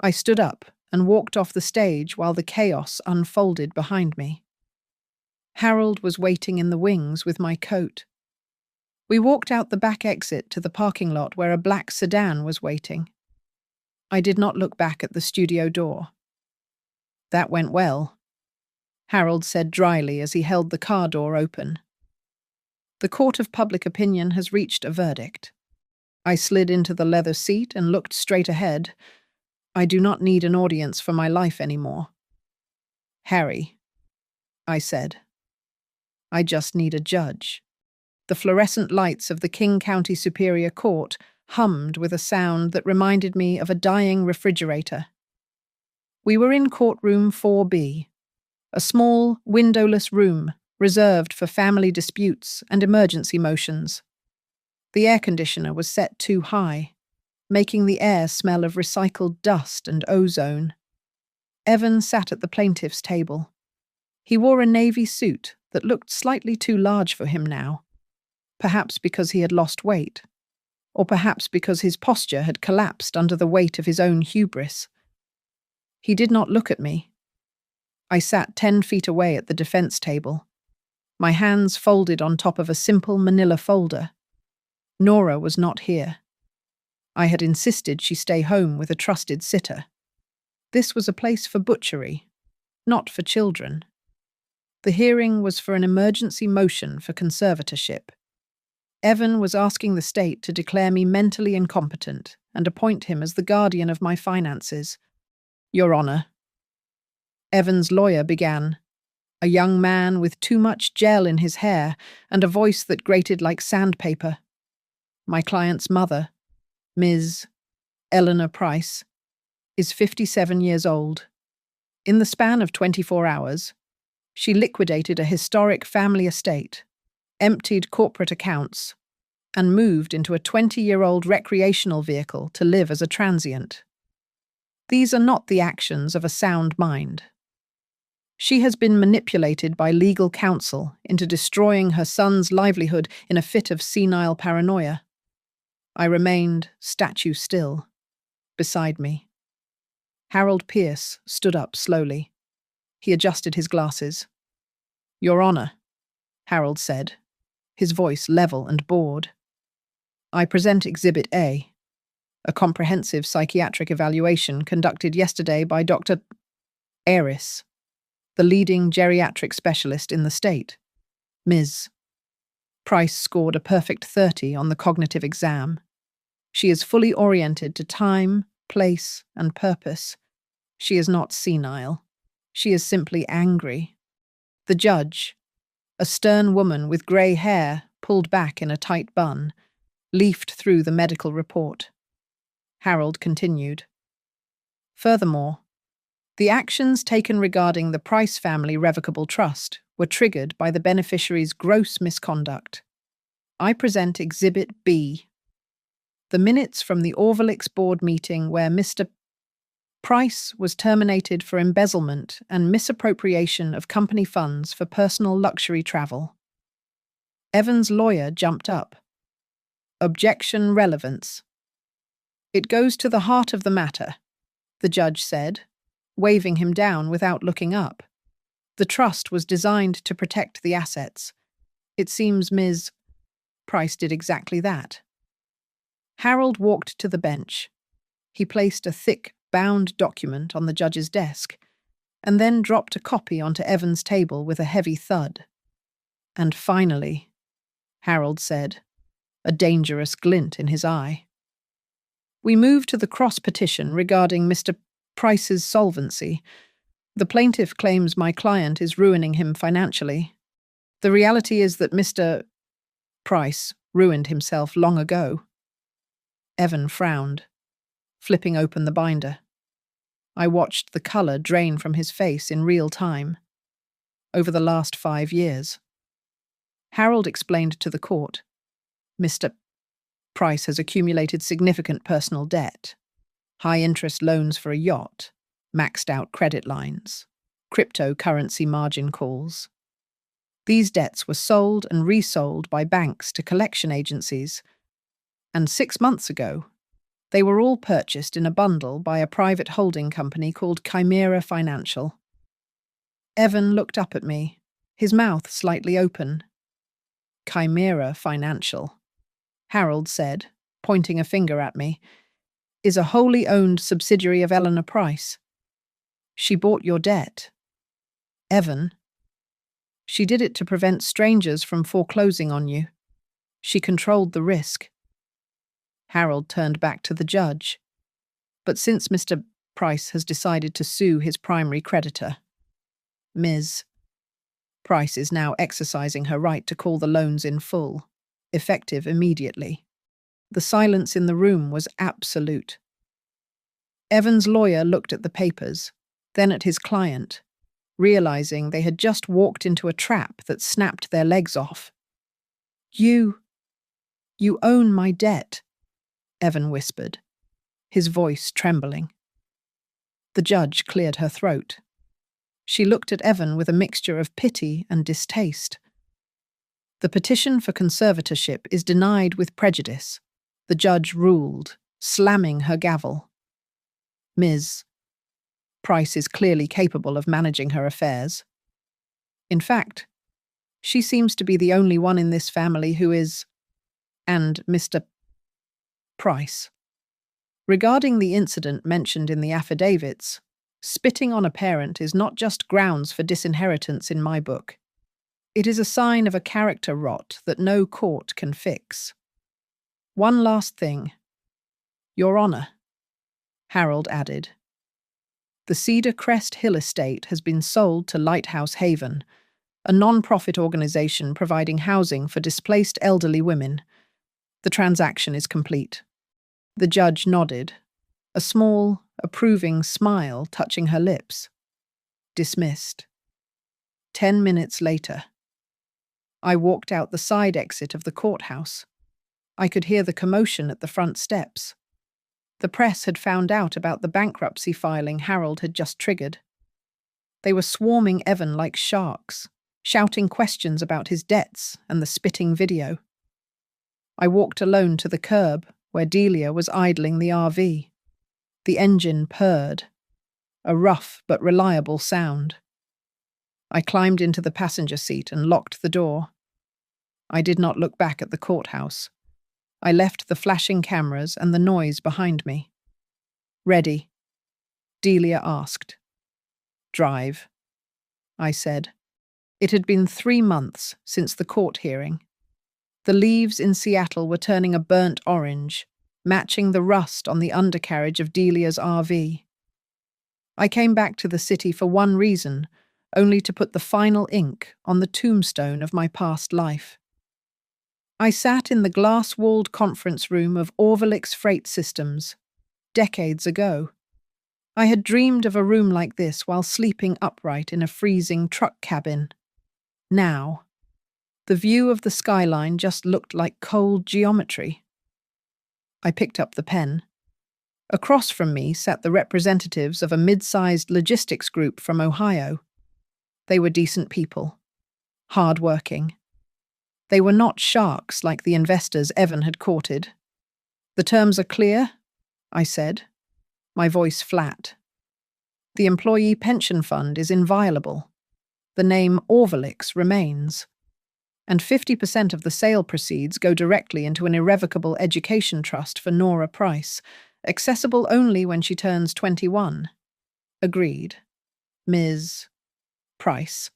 I stood up and walked off the stage while the chaos unfolded behind me. Harold was waiting in the wings with my coat. We walked out the back exit to the parking lot where a black sedan was waiting. I did not look back at the studio door. "That went well," Harold said dryly as he held the car door open. "The court of public opinion has reached a verdict." I slid into the leather seat and looked straight ahead. I do not need an audience for my life anymore. "Harry," I said, "I just need a judge." The fluorescent lights of the King County Superior Court hummed with a sound that reminded me of a dying refrigerator. We were in courtroom 4B, a small, windowless room reserved for family disputes and emergency motions. The air conditioner was set too high, making the air smell of recycled dust and ozone. Evan sat at the plaintiff's table. He wore a navy suit that looked slightly too large for him now, perhaps because he had lost weight. or perhaps because his posture had collapsed under the weight of his own hubris. He did not look at me. I sat 10 feet away at the defense table, my hands folded on top of a simple manila folder. Nora was not here. I had insisted she stay home with a trusted sitter. This was a place for butchery, not for children. The hearing was for an emergency motion for conservatorship. Evan was asking the state to declare me mentally incompetent and appoint him as the guardian of my finances. Your Honor. Evan's lawyer began, a young man with too much gel in his hair and a voice that grated like sandpaper. My client's mother, Ms. Eleanor Price, is 57 years old. In the span of 24 hours, she liquidated a historic family estate, emptied corporate accounts, and moved into a 20-year-old recreational vehicle to live as a transient. These are not the actions of a sound mind. She has been manipulated by legal counsel into destroying her son's livelihood in a fit of senile paranoia. I remained statue still. Beside me, Harold Pierce stood up slowly. He adjusted his glasses. Your Honor, Harold said, his voice level and bored. I present Exhibit A, a comprehensive psychiatric evaluation conducted yesterday by Dr. Aris, the leading geriatric specialist in the state. Ms. Price scored a perfect 30 on the cognitive exam. She is fully oriented to time, place, and purpose. She is not senile. She is simply angry. The judge, a stern woman with grey hair pulled back in a tight bun, leafed through the medical report. Harold continued. Furthermore, the actions taken regarding the Price family revocable trust were triggered by the beneficiary's gross misconduct. I present Exhibit B, the minutes from the Orvalix board meeting where Mr. Price was terminated for embezzlement and misappropriation of company funds for personal luxury travel. Evan's lawyer jumped up. Objection relevance. It goes to the heart of the matter, the judge said, waving him down without looking up. The trust was designed to protect the assets. It seems Ms. Price did exactly that. Harold walked to the bench. He placed a thick, bound document on the judge's desk, and then dropped a copy onto Evan's table with a heavy thud. And finally, Harold said, a dangerous glint in his eye. We move to the cross-petition regarding Mr. Price's solvency. The plaintiff claims my client is ruining him financially. The reality is that Mr. Price ruined himself long ago. Evan frowned, flipping open the binder. I watched the colour drain from his face in real time. Over the last 5 years. Harold explained to the court, Mr. Price has accumulated significant personal debt, high-interest loans for a yacht, maxed-out credit lines, cryptocurrency margin calls. These debts were sold and resold by banks to collection agencies, and 6 months ago, they were all purchased in a bundle by a private holding company called Chimera Financial. Evan looked up at me, his mouth slightly open. Chimera Financial, Harold said, pointing a finger at me, is a wholly owned subsidiary of Eleanor Price. She bought your debt. Evan. She did it to prevent strangers from foreclosing on you. She controlled the risk. Harold turned back to the judge. But since Mr. Price has decided to sue his primary creditor, Ms. Price is now exercising her right to call the loans in full, effective immediately. The silence in the room was absolute. Evan's lawyer looked at the papers, then at his client, realizing they had just walked into a trap that snapped their legs off. You own my debt, Evan whispered, his voice trembling. The judge cleared her throat. She looked at Evan with a mixture of pity and distaste. The petition for conservatorship is denied with prejudice, The judge ruled, slamming her gavel. Ms. Price is clearly capable of managing her affairs. In fact, she seems to be the only one in this family who is… and Mr. Price. Regarding the incident mentioned in the affidavits, spitting on a parent is not just grounds for disinheritance in my book. It is a sign of a character rot that no court can fix. One last thing. Your Honour, Harold added. The Cedar Crest Hill estate has been sold to Lighthouse Haven, a non-profit organisation providing housing for displaced elderly women. The transaction is complete. The judge nodded, a small, approving smile touching her lips. Dismissed. 10 minutes later. I walked out the side exit of the courthouse. I could hear the commotion at the front steps. The press had found out about the bankruptcy filing Harold had just triggered. They were swarming Evan like sharks, shouting questions about his debts and the spitting video. I walked alone to the curb where Delia was idling the RV. The engine purred, a rough but reliable sound. I climbed into the passenger seat and locked the door. I did not look back at the courthouse. I left the flashing cameras and the noise behind me. Ready? Delia asked. Drive, I said. It had been 3 months since the court hearing. The leaves in Seattle were turning a burnt orange, matching the rust on the undercarriage of Delia's RV. I came back to the city for one reason, only to put the final ink on the tombstone of my past life. I sat in the glass-walled conference room of Orvelix Freight Systems, decades ago. I had dreamed of a room like this while sleeping upright in a freezing truck cabin. Now, the view of the skyline just looked like cold geometry. I picked up the pen. Across from me sat the representatives of a mid-sized logistics group from Ohio. They were decent people, hard-working. They were not sharks like the investors Evan had courted. The terms are clear, I said, my voice flat. The employee pension fund is inviolable. The name Orvelix remains. And 50% of the sale proceeds go directly into an irrevocable education trust for Nora Price, accessible only when she turns 21. Agreed. Ms. Price.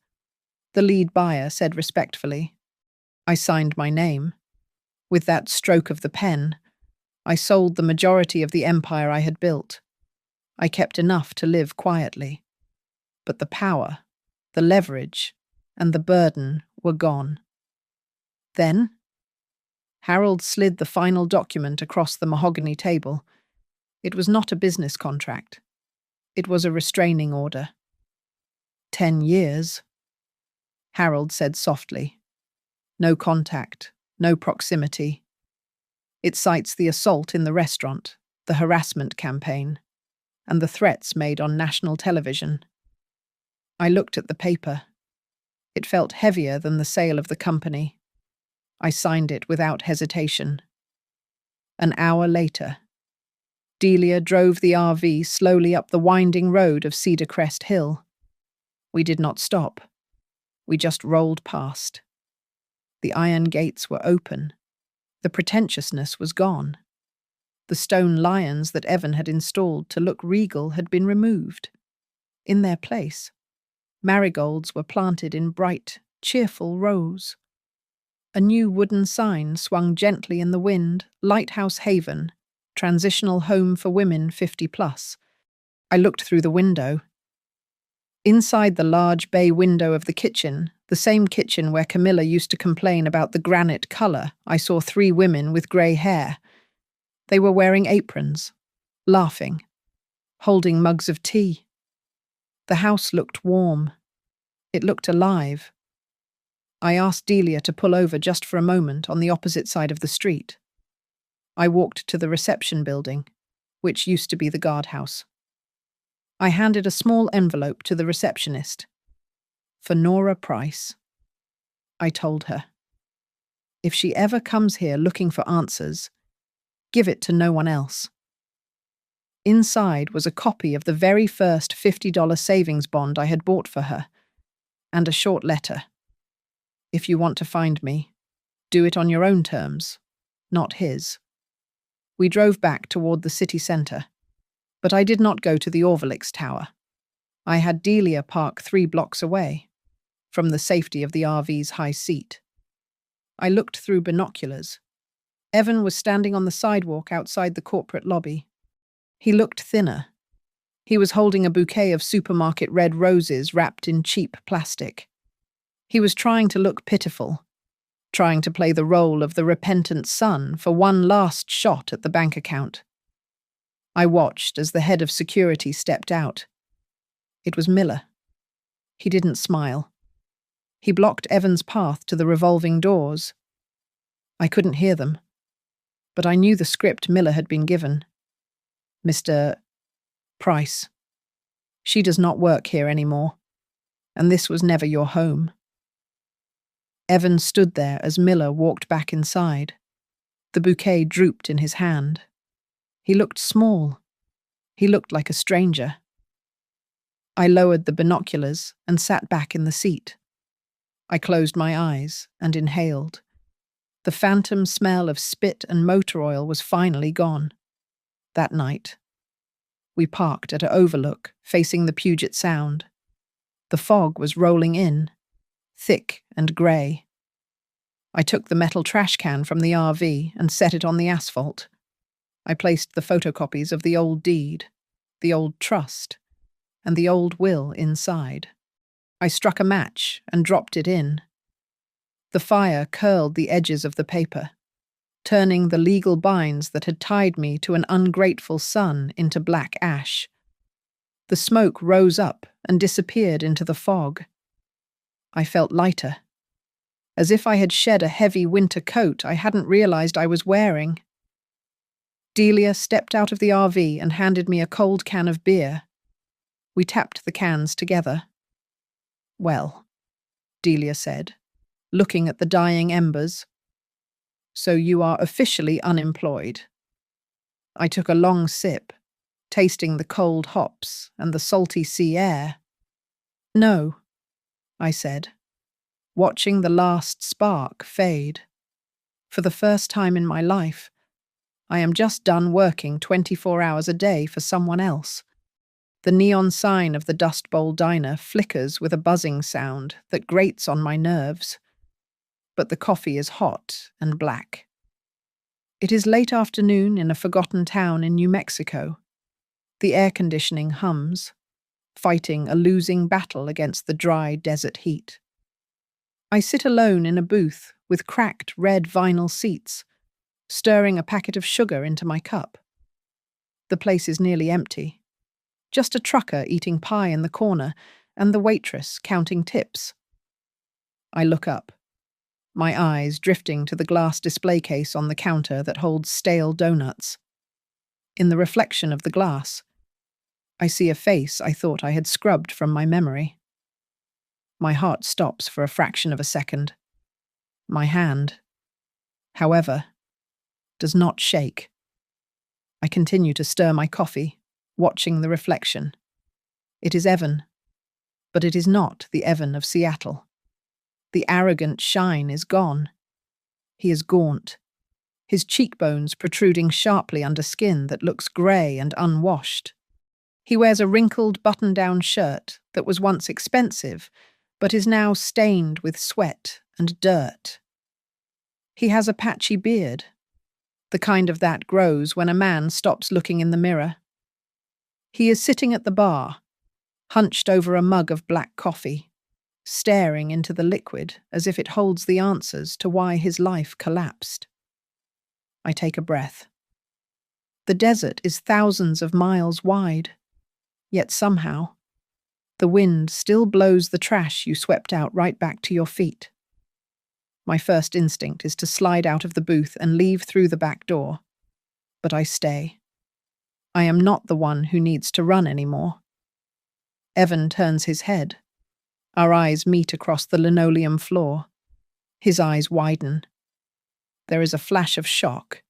The lead buyer said respectfully. I signed my name. With that stroke of the pen, I sold the majority of the empire I had built. I kept enough to live quietly. But the power, the leverage, and the burden were gone. Then, Harold slid the final document across the mahogany table. It was not a business contract. It was a restraining order. 10 years, Harold said softly. No contact, no proximity. It cites the assault in the restaurant, the harassment campaign, and the threats made on national television. I looked at the paper. It felt heavier than the sale of the company. I signed it without hesitation. An hour later, Delia drove the RV slowly up the winding road of Cedar Crest Hill. We did not stop. We just rolled past. The iron gates were open. The pretentiousness was gone. The stone lions that Evan had installed to look regal had been removed. In their place, marigolds were planted in bright, cheerful rows. A new wooden sign swung gently in the wind, Lighthouse Haven, transitional home for women 50+. I looked through the window. Inside the large bay window of the kitchen, the same kitchen where Camilla used to complain about the granite colour, I saw 3 women with grey hair. They were wearing aprons, laughing, holding mugs of tea. The house looked warm. It looked alive. I asked Delia to pull over just for a moment on the opposite side of the street. I walked to the reception building, which used to be the guardhouse. I handed a small envelope to the receptionist. For Nora Price, I told her. If she ever comes here looking for answers, Give it to no one else. Inside was a copy of the very first $50 savings bond I had bought for her, and a short letter. If you want to find me, do it on your own terms, not his. We drove back toward the city centre, but I did not go to the Orvelix Tower. I had Delia park 3 blocks away, from the safety of the RV's high seat. I looked through binoculars. Evan was standing on the sidewalk outside the corporate lobby. He looked thinner. He was holding a bouquet of supermarket red roses wrapped in cheap plastic. He was trying to look pitiful, trying to play the role of the repentant son for one last shot at the bank account. I watched as the head of security stepped out. It was Miller. He didn't smile. He blocked Evan's path to the revolving doors. I couldn't hear them, but I knew the script Miller had been given. Mr. Price, she does not work here anymore, and this was never your home. Evan stood there as Miller walked back inside. The bouquet drooped in his hand. He looked small. He looked like a stranger. I lowered the binoculars and sat back in the seat. I closed my eyes and inhaled. The phantom smell of spit and motor oil was finally gone. That night, we parked at an overlook facing the Puget Sound. The fog was rolling in, thick and grey. I took the metal trash can from the RV and set it on the asphalt. I placed the photocopies of the old deed, the old trust, and the old will inside. I struck a match and dropped it in. The fire curled the edges of the paper, turning the legal binds that had tied me to an ungrateful son into black ash. The smoke rose up and disappeared into the fog. I felt lighter, as if I had shed a heavy winter coat I hadn't realized I was wearing. Delia stepped out of the RV and handed me a cold can of beer. We tapped the cans together. Well, Delia said, looking at the dying embers. So you are officially unemployed. I took a long sip, tasting the cold hops and the salty sea air. No, I said, watching the last spark fade. For the first time in my life, I am just done working 24 hours a day for someone else. The neon sign of the Dust Bowl Diner flickers with a buzzing sound that grates on my nerves. But the coffee is hot and black. It is late afternoon in a forgotten town in New Mexico. The air conditioning hums, fighting a losing battle against the dry desert heat. I sit alone in a booth with cracked red vinyl seats, stirring a packet of sugar into my cup. The place is nearly empty. Just a trucker eating pie in the corner and the waitress counting tips. I look up, my eyes drifting to the glass display case on the counter that holds stale donuts. In the reflection of the glass, I see a face I thought I had scrubbed from my memory. My heart stops for a fraction of a second. My hand, however, does not shake. I continue to stir my coffee, watching the reflection. It is Evan, but it is not the Evan of Seattle. The arrogant shine is gone. He is gaunt, his cheekbones protruding sharply under skin that looks grey and unwashed. He wears a wrinkled button-down shirt that was once expensive, but is now stained with sweat and dirt. He has a patchy beard, the kind of that grows when a man stops looking in the mirror. He is sitting at the bar, hunched over a mug of black coffee, staring into the liquid as if it holds the answers to why his life collapsed. I take a breath. The desert is thousands of miles wide, yet somehow, the wind still blows the trash you swept out right back to your feet. My first instinct is to slide out of the booth and leave through the back door, but I stay. I am not the one who needs to run anymore. Evan turns his head. Our eyes meet across the linoleum floor. His eyes widen. There is a flash of shock.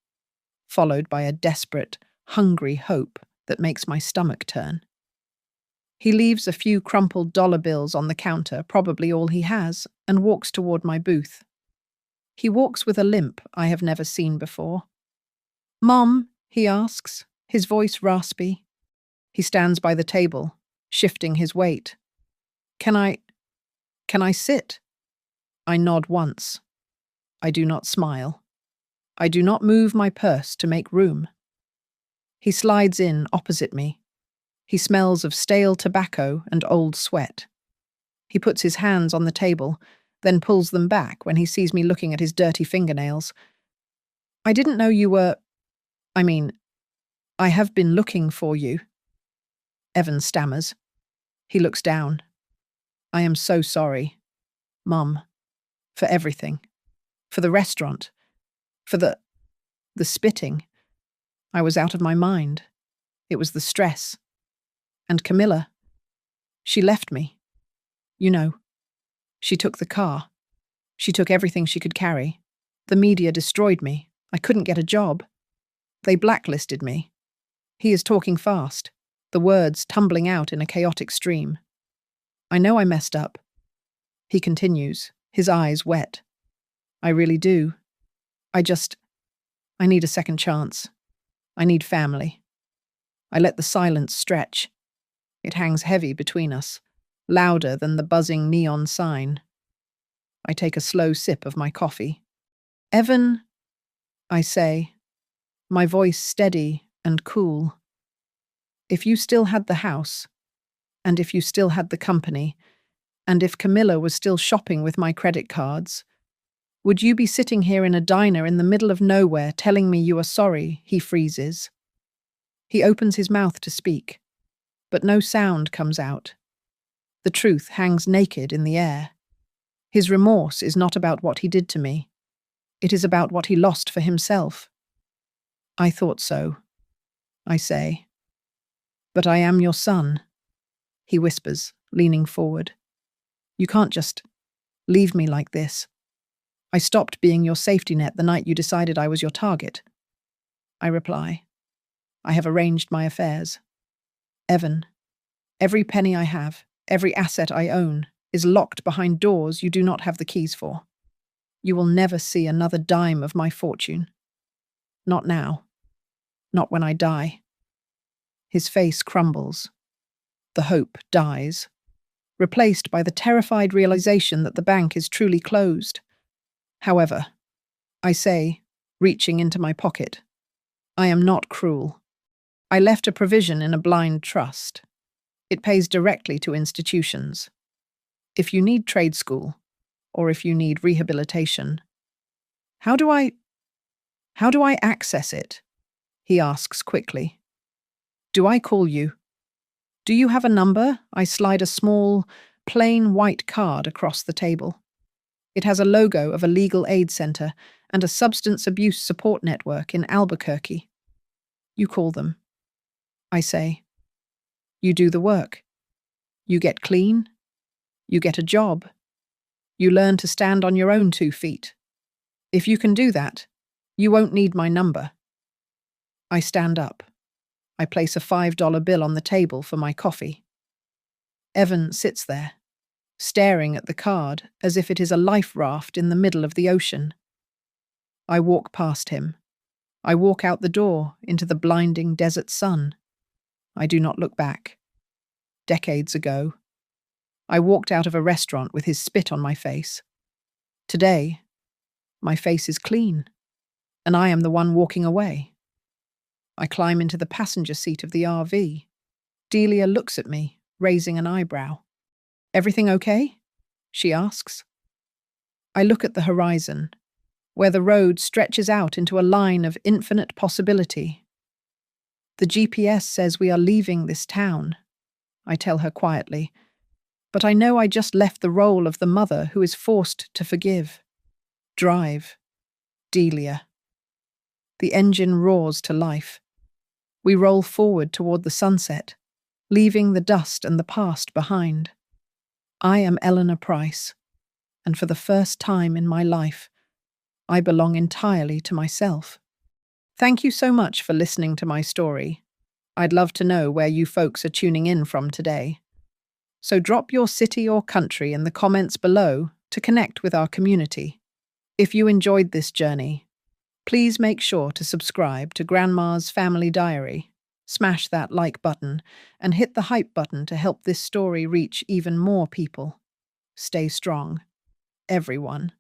followed by a desperate, hungry hope that makes my stomach turn. He leaves a few crumpled dollar bills on the counter, probably all he has, and walks toward my booth. He walks with a limp I have never seen before. "Mom," he asks, his voice raspy. He stands by the table, shifting his weight. Can I sit?" I nod once. I do not smile. I do not move my purse to make room. He slides in opposite me. He smells of stale tobacco and old sweat. He puts his hands on the table, then pulls them back when he sees me looking at his dirty fingernails. "I didn't know you were… I have been looking for you." Evan stammers. He looks down. "I am so sorry, Mum, for everything. For the restaurant. For the spitting. I was out of my mind. It was the stress. And Camilla. She left me. You know. She took the car. She took everything she could carry. The media destroyed me. I couldn't get a job. They blacklisted me." He is talking fast, the words tumbling out in a chaotic stream. "I know I messed up." He continues, his eyes wet. "I really do. I need a second chance. I need family." I let the silence stretch. It hangs heavy between us, louder than the buzzing neon sign. I take a slow sip of my coffee. "Evan," I say, my voice steady and cool. "If you still had the house, and if you still had the company, and if Camilla was still shopping with my credit cards, would you be sitting here in a diner in the middle of nowhere telling me you are sorry?" He freezes. He opens his mouth to speak, but no sound comes out. The truth hangs naked in the air. His remorse is not about what he did to me. It is about what he lost for himself. "I thought so," I say. "But I am your son," he whispers, leaning forward. "You can't just leave me like this. I stopped being your safety net the night you decided I was your target." I reply, "I have arranged my affairs. Evan, every penny I have, every asset I own, is locked behind doors you do not have the keys for. You will never see another dime of my fortune. Not now. Not when I die." His face crumbles. The hope dies, replaced by the terrified realization that the bank is truly closed. "However," I say, reaching into my pocket, "I am not cruel. I left a provision in a blind trust. It pays directly to institutions. If you need trade school, or if you need rehabilitation, how do I access it?" he asks quickly. "Do I call you? Do you have a number?" I slide a small, plain white card across the table. It has a logo of a legal aid center and a substance abuse support network in Albuquerque. "You call them," I say. "You do the work. You get clean. You get a job. You learn to stand on your own 2 feet. If you can do that, you won't need my number." I stand up. I place a $5 bill on the table for my coffee. Evan sits there, staring at the card as if it is a life raft in the middle of the ocean. I walk past him. I walk out the door into the blinding desert sun. I do not look back. Decades ago, I walked out of a restaurant with his spit on my face. Today, my face is clean, and I am the one walking away. I climb into the passenger seat of the RV. Delia looks at me, raising an eyebrow. "Everything okay?" she asks. I look at the horizon, where the road stretches out into a line of infinite possibility. "The GPS says we are leaving this town," I tell her quietly, but I know I just left the role of the mother who is forced to forgive. Drive. Delia. The engine roars to life. We roll forward toward the sunset, leaving the dust and the past behind. I am Eleanor Price, and for the first time in my life, I belong entirely to myself. Thank you so much for listening to my story. I'd love to know where you folks are tuning in from today. So drop your city or country in the comments below to connect with our community. If you enjoyed this journey, please make sure to subscribe to Grandma's Family Diary. Smash that like button and hit the hype button to help this story reach even more people. Stay strong, everyone.